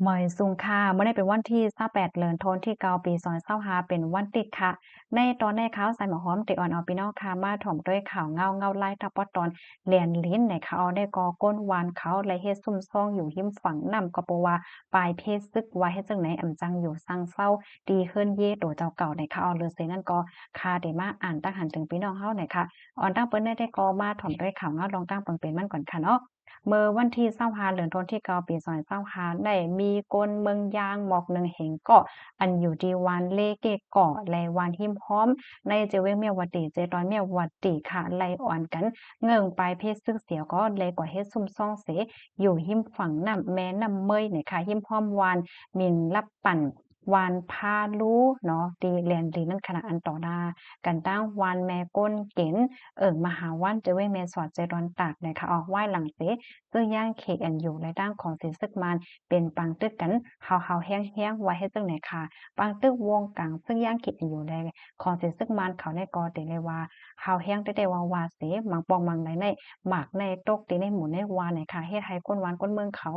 หมอยซุงค่ะเมื่อได้เป็นวันที่28เดือนธันวาคมที่เกาปี2025เป็นวันติดค่ะในตอนในข่าวใส่หมอหอมติอ่อนเอาพี่น้องค่ะมาถ่อมด้วยข่าวเงาไล่ทับปอตอนเลียนลิ้นในข่าวได้กอก้นวานเขาและเฮ็ดซุ่มซ่องอยู่หิมฝั่งนำก็ปว่าปลายเพศซึกว่าเฮ็ดจังไหนอำจังอยู่สร้างเศร้าดีขึ้นเย่โตเจ้าเก่าในข่าวเลยเสนั่นก็คาได้มาอ่านตั้งหันถึงพี่น้องเฮาหน่อยค่ะอ่อนตั้งเปิ้นได้ก็มาถ่อมด้วยข่าวเงาลองตั้งเปิงเป็นมันก่อนค่ะเนาะ เมื่อวันที่25เดือนธันวาคมที่9ปี2025ได้มีคนเมืองยางหมอกหนึ่งเห็นเกาะอันอยู่ที่วานเลเกเกาะและวานหิมพร้อมในเจเวงเมียววัดติเจตอนเมียววัดติค่ะไล่อ่อนกันเงิงปลายเพศซึกเสียวก็เลยก่อเฮ็ดซุ่มซ่องเสอยู่หิมฝั่งน้ำแม่น้ำเมยเนี่ยค่ะหิมพร้อมวานมินลับปั่นวานพาลูเนาะตีเรียนดีนั่นขณะอันต่อหน้ากันตั้งวานแม่ก้นเก๋นมหาวันเจเวงแม่สอดเจดอนตากนะคะออกไหว้หลังเส ซึ่งย่างเคอันอยู่ในด้านของสินซึกมันเป็นปังตึกกันเฮาแห้งๆไว้ให้จังไหนค่ะปังตึกวงกลางซึ่งย่างคิดอันอยู่ในของสินซึกมันเขาในกอติเลยว่าเฮาแห้งได้ว่าเสมังปองมังไหนในหมากในตกตีในหมู่ในวานไหนค่ะเฮ็ดให้ก้นวานก้นเมืองเขา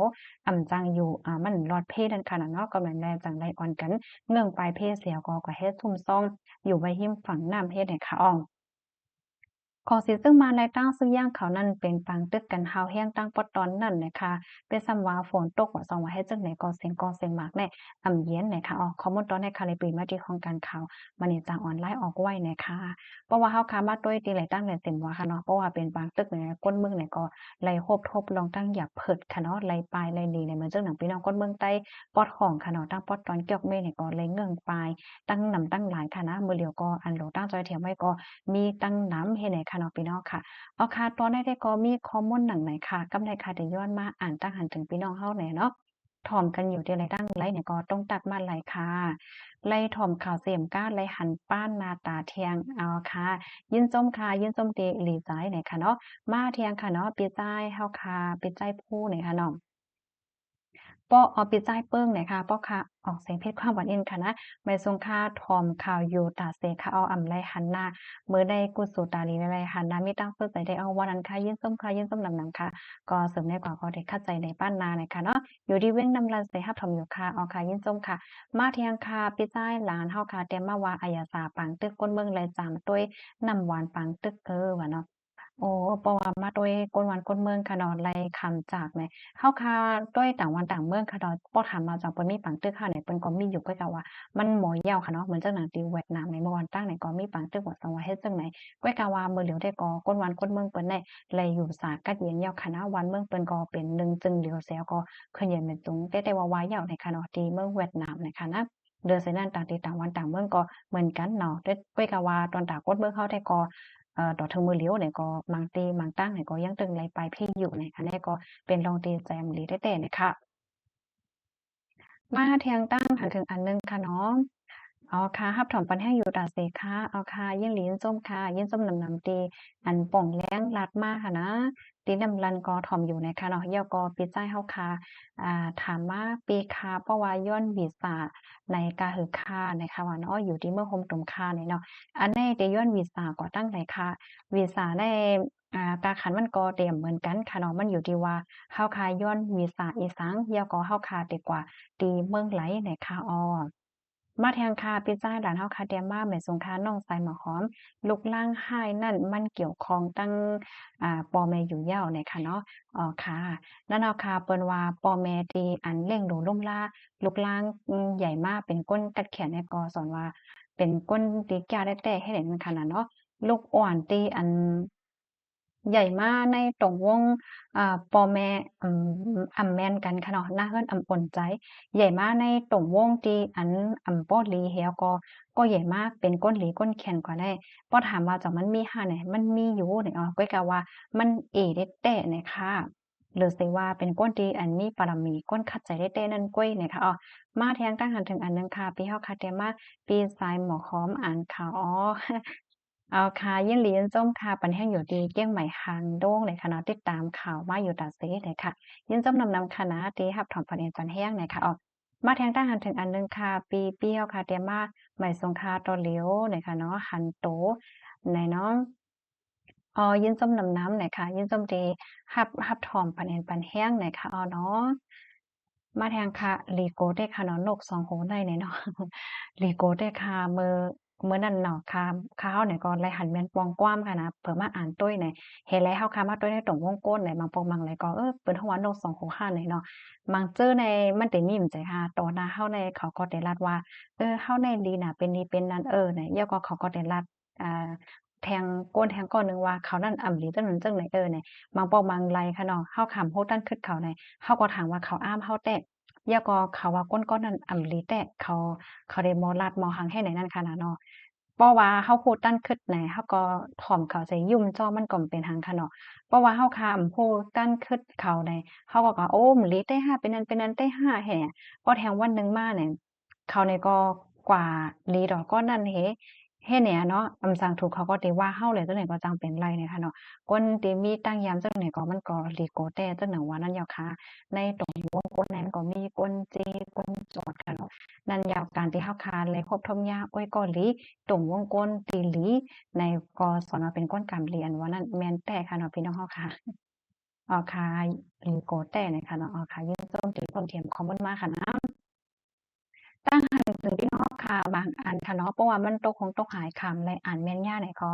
จังอยู่มันรอดเพศนั่นค่ะเนาะก็แม่นแลจังไดอ่อนกันเนื่องปลายเพศเสียก็เฮ็ดซุ่มซ่องอยู่ไว้หิมฝั่งน้ำเฮ็ดให้ค่ะอ่อง ของสิซึ่งมาในตั้งซึ่งย่างเขานั่นเป็นปังตึกกันเฮาแห้งตั้งปอตอนนั่นนะคะเป็นสำว่าฝนตกว่าสองว่าให้จังไหนก็เสียงมากแน่เย็นนะคะออกข้อมูลตอนในคาลิปีมาที่ของการข่าวมานี่จากออนไลน์ออกไว้นะคะเพราะว่าเฮาคามาด้วยตีไหลตั้งแต่เต็มว่าค่ะเนาะเพราะว่าเป็นปังตึกเนี่ยก้นเมืองเนี่ยก็ไหลโฮบทบลองตั้งอย่าเพิดค่ะเนาะไหลปลายไหลหลีในเหมือนจังหนังพี่น้องก้นเมืองใต้ปอดของค่ะเนาะตั้งปอดตอนเกี่ยวเมฆเนี่ยก็ไหลเงื่องปลายตั้งนำตั้งหลายค่ะนะมื้อเดียวก็อันโหลตั้งจอยเทียมไว้ก็มีตั้งน้ำเฮ็ดให้ค่ะเนาะพี่น้องค่ะ เอาค่ะตอนได้ก็มีข้อมูลหนังไหนค่ะกำไรค่ะจะย้อนมาอ่านตั้งหันถึงพี่น้องเฮาแหน่เนาะถ่อมกันอยู่ที่ไรตั้งไรเนี่ยก็ต้องตัดมาไหลค่ะไล่ถ่อมข่าวเสียมก้านไล่หันป้านนาตาเทียงเอาค่ะยินส้มค่ะยินส้มเตหลีใจไหนค่ะเนาะมาเทียงค่ะเนาะปีใจเฮาค่ะปีใจผู้ไหนค่ะเนาะ ป้ออปิดใจเปิ้งเนี่ยค่ะป้อค่ะออกเสียงเพศความหวานเย็นค่ะนะไม่ทรงค่าทอมข่าวอยู่ตาเสค่ะเอาอำไลหันหน้าเมื่อได้กุศลตาลีไรหันหน้ามีตั้งเพื่อใจได้เอาวันนั้นค่ะยื่นส้มค่ะยื่นส้มนำหนังค่ะก็เสริมในกว่าก็ได้เข้าใจในป้านนาเนี่ยค่ะเนาะอยู่ที่เว้งนำลันเสฮับทอมอยู่ค่ะเอาค่ะยื่นส้มค่ะมาเทียงค่ะปิดใจหลานเฮาค่ะเตรียมมาว่าอายาสาปังตึกก้นเมืองเลยจามด้วยน้ำหวานปังตึกว่าเนาะ โอ้เพราะว่ามาด้วยกนวันก้นเมืองค่ะเนาะไล่คำจากแหมเฮาคาด้วยต่างวันต่างเมืองค่ะเนาะบ่ถามมาจากเปิ้นมีปังตึกค่ะเนี่ยเปิ้นก็มีอยู่คือกันว่ามันหม้อยาวค่ะเนาะเหมือนจังหนังตีเวียดนามในเมื่อวันตั้งเนี่ยก็มีปังตึกว่าสังว่าเฮ็ดจังไหนก้อยกะว่ามื้อเหลียวได้ก็ก้นวันก้นเมืองเปิ้นได้ไล่อยู่สากัดเย็นยาวค่ะนะวันเมืองเปิ้นก็เป็นหนึ่งจึงเหลียวแซวก็ขึ้นเย็นเป็นตุงแต่ว่าวายาวในค่ะเนาะที่เมืองเวียดนามนะคะนะเดือนไสนั้นต่างที่ต่างวันต่างเมืองก็เหมือนกันเนาะแต่ก้อยกะว่าตอนตากก้นเมืองเฮาได้ก็ ต่อถึงมือเลี้ยวเนี่ยก็บางตีบางตั้งเนี่ยก็ยังตึงไรไปพี่อยู่เนี่ยค่ะเนี่ยก็เป็นรองตีแจมหลีได้แต่เนี่ยค่ะมาเทียงตั้งหันถึงอันหนึงค่ะเนาะอ๋อค่ะรับถอมปันแห้งอยู่ตาเสค่ะเอาค่ะยิ่งหลีนส้มค่ะยิ่งส้มนำตีอันป่องแล้งลัดมาค่ะนะตีนำลันกอถ่อมอยู่นะคะเนาะเยาก็ปีใจเฮาค่ะถามว่าปีคาเพราะว่าย้อนวีซ่าในกาหือค่านะคะว่าเนาะอยู่ที่เมืองโฮมตุมค่าเนี่ยเนาะอันในได้ย้อนวีซ่าก็ตั้งไหนค่ะวีซ่าในกาขันมันก็เตรียมเหมือนกันค่ะเนาะมันอยู่ที่ว่าเฮาค่ะย้อนวีซ่าอีสังเยาก็เฮาค่ะดีกว่าตีเมืองไหลนะคะอ้อ มาแทงคาปิดจ้ายหลานเฮาคาเดียมาแม่สงคาน้องใส่หมอหอมลูกล่างไห้นั่นมันเกี่ยวข้องตั้งปอแม่อยู่ยาวเนี่ยค่ะเนาะอ๋อค่ะนั่นเอาค่ะเปิ้นว่าปอแม่ที่อันเร่งดูล่มล่าลูกล่างใหญ่มากเป็นก้นกัดแขนในกอสอนว่าเป็นก้นตีแก้วได้แต่ให้เห็นขนาดเนาะลูกอ่อนตีอันใหญ่มากในตรงวงปอแม่แม่นกันค่ะเนาะน่าเฮิรนปนใจ ใหญ่มากในตรงวงที่อันป้อหลีเหี่ยวก็ใหญ่มากเป็นก้นหลีก้นแขนกว่าได้ป้อถามว่าจักมันมีห่าไหนมันมีอยู่เนี่ยอ๋อก้อยกะว่ามันเอได้แต่เนี่ยค่ะหรือสิว่าเป็นก้นที่อันมีปารมีก้นขัดใจได้แต่นั่นก้อยเนี่ยค่ะอ้อมาแทงตั้งหันถึงอันหนึ่งค่ะปีเฮาค่ะแต่มาปีสายหมอค้อมอ่านข่าวอ๋อเอาค่ะยินหลียินส้มค่ะปันแห้งอยู่ดีเกี้ยงใหม่คางโด้งเลยค่ะเนาะติดตามข่าวมาอยู่ตาเซเลยค่ะยินส้มนำคณะตีหับถอนประเด็นจันแห้งเนี่ยค่ะอ้อ มาแทงตั้งหันถึงอันหนึ่งค่ะปีเปี้ยวค่ะเตรียมมาใหม่สงคาตอเหลียวเนี่ยค่ะเนาะหันโตในเนาะยินส้มน้ำๆหน่อยค่ะยินส้มดีหับถอมปันเอ็นปันแห้งหน่อยค่ะเนาะ มาแทงค่ะลีโกได้ค่ะเนาะนกสองหูได้เนี่ยเนาะลีโกได้ค่ะมื้อนั้นเนาะค่ะข้าวเนี่ยก็ไล่หันแม่นปองกว้ามค่ะนะเผื่อมาอ่านตุ้ยเนี่ยเห็นแล้วเฮาค่ะมาตุ้ยในตรงวงกลเนี่ยบางปองบางไหลก็เปิ้นฮ้องว่านกสองหูค่ะเนี่ยเนาะบางเจอในมันได้มีมใจค่ะต่อหน้าเฮาในเขาก็ได้รัดว่าเฮาในดีน่ะเป็นนี้เป็นนั้นเนี่ยแล้วก็เขาก็ได้รัดอ่าแทงก้นแทงก้อนหนึ่งว่าเขานั่นอ่ำหลีจังนั้นจังไหนเนี่ยบางปองบางไหลค่ะเนาะเฮาขำโฮตั้นคึดเขาในเฮาก็ถามว่าเขาอ้ามเฮาแต้ ยาก็เขาว่าก้นก้อนนั้นอำลีแต่เขาได้มอลาดมอหังให้ไหนนั่นค่ะนะเนาะเพราะว่าเฮาพูดตั้นคึดไหนเฮาก็ถ่อมเขาใส่ยุ่มจ้อมันก็เป็นหังค่ะเนาะเพราะว่าเฮาคาอำพูดตั้นคึดเขาใดเฮาก็โอ้มลีได้5เป็นนั้นเป็นนั้นได้5แฮ่พอแทงวันหนึ่งมาเนี่ยเขาเนี่ยก็กว่าลีดอกก้อนนั้นเฮ็ดเนี่ยเนาะอำสังถูกเขาก็ได้ว่าเฮาเลยจังไหนก็จังเป็นไรเนี่ยค่ะเนาะก้นที่มีตั้งยามจังไหนก็มันก็ลีโกแต่จังหนังว่านั้นยาวค่ะในตรง คนนั้นก็มีคนจีนคนจอดค่ะเนาะนั่นยาวการที่เฮาคานเลยครบทมยาอ้อยก็หลีตุ่มวงกลตีหลีในก็สอนว่าเป็นก้นกรรมเรียนว่านั่นแม่นแต่ค่ะเนาะพี่น้องเฮาค่ะค่ะหรือโกแต่เนี่ยค่ะเนาะค่ะยินส้มติความเทียมคอมเมนต์มาค่ะนะ ตั้งหันถึงพี่น้องค่ะบางอันค่ะเนาะเพราะว่ามันตกคงตกหายคำเลยอ่านแม่นยากเนี่ยก็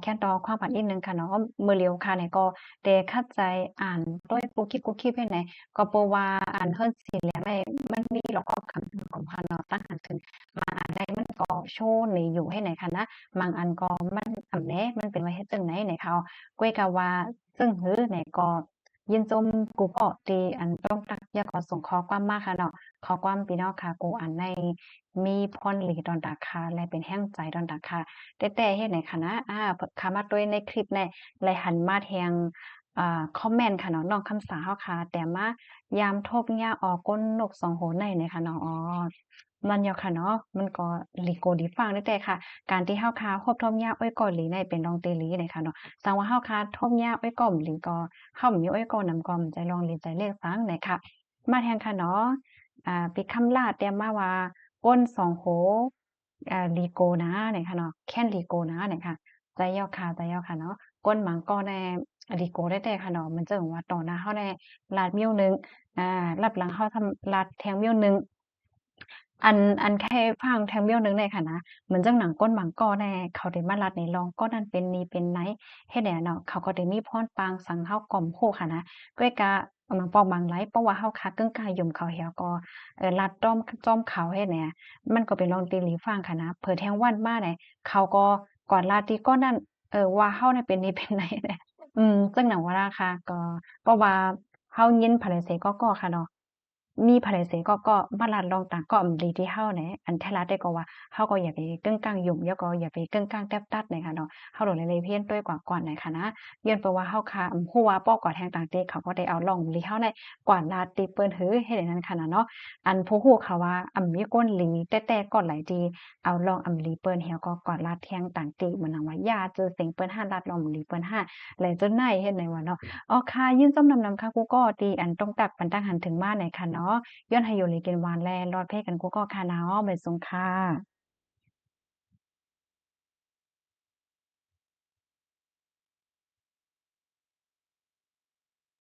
แค่ต่อความผันอีกหนึ่งค่ะเนาะมื้อเร็วค่ะเนี่ยก็ได้เข้าใจอ่านด้วยกุ๊กกิ๊บให้ไหนก็เพราะว่าอ่านเฮิรนสิแล้วได้มันมีแล้วก็คำถึงของพันเนาะตั้งหันถึงมาอ่านได้มันก็โชว์ในอยู่ให้ไหนค่ะนะบางอันก็มันอำแหน่มันเป็นไว้เฮ็ดจังไหนไหนเขาก้วยกะว่าซึ่งหือไหนก็ยินจมกูก็ตีอันต้องตักอยากขอส่งข้อความมาค่ะเนาะ ขอความพี่น้องค่ะกูอันในมีพรหลีดอนดาคาและเป็นแห้งใจดอนดาคาแต่เฮ็ดไหนคะนะค่ะมาด้วยในคลิปในไลหันมาแทงคอมเมนต์ค่ะเนาะน้องคำสาเฮาค่ะแต่มายามทบยาออกก้นนกสองโหนในเนี่ยค่ะเนาะมันยอค่ะเนาะมันก็หลีโกดีฟังแต่ค่ะการที่เฮาคาควบทบยาอ้อยก่อหลีในเป็นรองเตหลีเนี่ยค่ะเนาะสังว่าเฮาคาทบยาอ้อยก่อมหลีก็เฮามีอ้อยก่อนำก่อมใจลองหลีใจเลขฟังไหนค่ะมาแทงค่ะเนาะ ไปคำลาดเตรียมมาว่าก้นสองโหลีโกนะเนี่ยค่ะเนาะแค่นลีโกนะเนี่ยค่ะใจยอค่ะเนาะก้นหมังก็แน่ลีโกได้แต่ค่ะเนาะมันจะว่าต่อหน้าเฮาแน่ลาดมิ้วหนึ่งรับหลังเฮาทำลาดแทงมิ้วหนึ่งอันแค่ฟังแทงเบี้ยวหนึงได้ค่ะนะเหมือนจังหนังก้นบางก้อแน่เขาได้มารัดในรองก้อนั้นเป็นนี้เป็นไหนเฮ็ดแหน่เนาะเขาก็ได้มีพรปางสังเฮากล่อมโคค่ะนะก้วยกะบางปอบางไหลเพราะว่าเฮาคักกึ่งกายย่มเขาเหี่ยวก็ลัดจ้อมเขาเฮ็ดแหน่มันก็เป็นรองตีหลีฟังค่ะนะเผอแทงวันมาเนี่ยเขาก็กอดลาตีก้อนนั้นว่าเฮาเนี่ยเป็นนี้เป็นไหนแหละจังหนังว่าราคาก็เพราะว่าเฮายินไผเสก็ค่ะเนาะ มีไผเสก็มาลัดลองต่างก็อำดีที่เฮาแหนอันแท้ลัดได้ก็ว่าเฮาก็อย่าไปกึ้งก้างยุ่มแล้วก็อย่าไปกึ้งก้างแต๊บตัดน่ะค่ะเนาะเฮาโดนเลยเพี้ยนต้วยกว่าก่อนน่ะค่ะนะย้อนเพราะว่าเฮาคาฮู้ว่าป้อกอดแฮงต่างเตเขาก็ได้เอาลองหลีเฮาได้กว่าลาติเปิ้นหือเฮ็ดให้นั้นค่ะนะเนาะอันผู้ฮู้เขาว่ามีก้นหลีแต่ก่อนหลายทีเอาลองหลีเปิ้นเหี่ยวก็กอดลาดแทงต่างเตเหมือนหนังว่าอย่าเจอเสียงเปิ้นห้าลาดลองหลีเปิ้นห้าแลจนไหนเฮ็ดไหนว่าเนาะอ๋อค่ะยินส้มนำค่ะกูก็ตีอันต้องตักปันตั้งหันถึงมาไหนค่ะเนาะ ย้อนให้อยู่ลีกินหวานแลรอดเพ่กันกูก็คานาอ้อมไปสงค่ะ